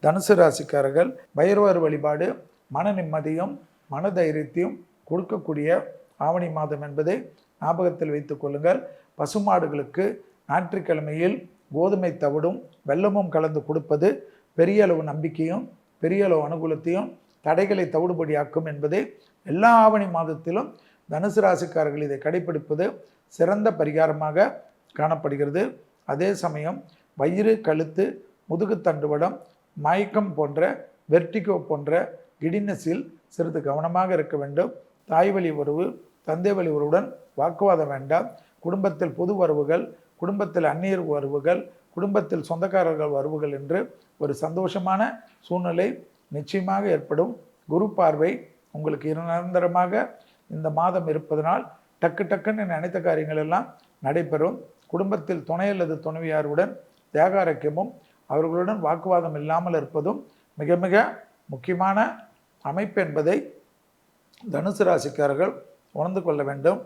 தனுசு ராசிக்காரர்கள் பைரவர் வழிபாடு மன நிம்மதியும் மன தைரியத்தையும் கொடுக்கக்கூடிய ஆவணி மாதம் என்பதை ஞாபகத்தில் வைத்துக் கொள்ளுங்கள். பசுமாடுகளுக்கு ஞாயிற்றுக்கிழமையில் கோதுமை தவிடும் வெல்லமும் கலந்து கொடுப்பது பெரிய அளவு நம்பிக்கையும் பெரிய அளவு அனுகூலத்தையும் தடைகளை தவிடுபடியாக்கும் என்பதை எல்லா ஆவணி மாதத்திலும் தனுசு ராசிக்காரர்கள் இதை கடைபிடிப்பது சிறந்த பரிகாரமாக காணப்படுகிறது. அதே சமயம் வயிறு, கழுத்து, முதுகு தண்டுவடம், மயக்கம் போன்ற வெர்டிகோ போன்ற கிடினஸில் சிறிது கவனமாக இருக்க வேண்டும். தாய் வழி உறவு, தந்தை வழி உறவுடன் வாக்குவாதம் வேண்டாம். குடும்பத்தில் பொது வரவுகள், குடும்பத்தில் அந்நியர் வரவுகள், குடும்பத்தில் சொந்தக்காரர்கள் வரவுகள் என்று ஒரு சந்தோஷமான சூழ்நிலை நிச்சயமாக ஏற்படும். குரு பார்வை உங்களுக்கு நிரந்தரமாக இந்த மாதம் இருப்பதனால் டக்கு டக்குன்னு நினைத்த காரியங்கள் எல்லாம் நடைபெறும். குடும்பத்தில் துணை அல்லது துணைவியாருடன் தேகாரக்கியமும் அவர்களுடன் வாக்குவாதம் இல்லாமல் இருப்பதும் மிக மிக முக்கியமான அமைப்பு என்பதை தனுசு ராசிக்காரர்கள் உணர்ந்து கொள்ள வேண்டும்.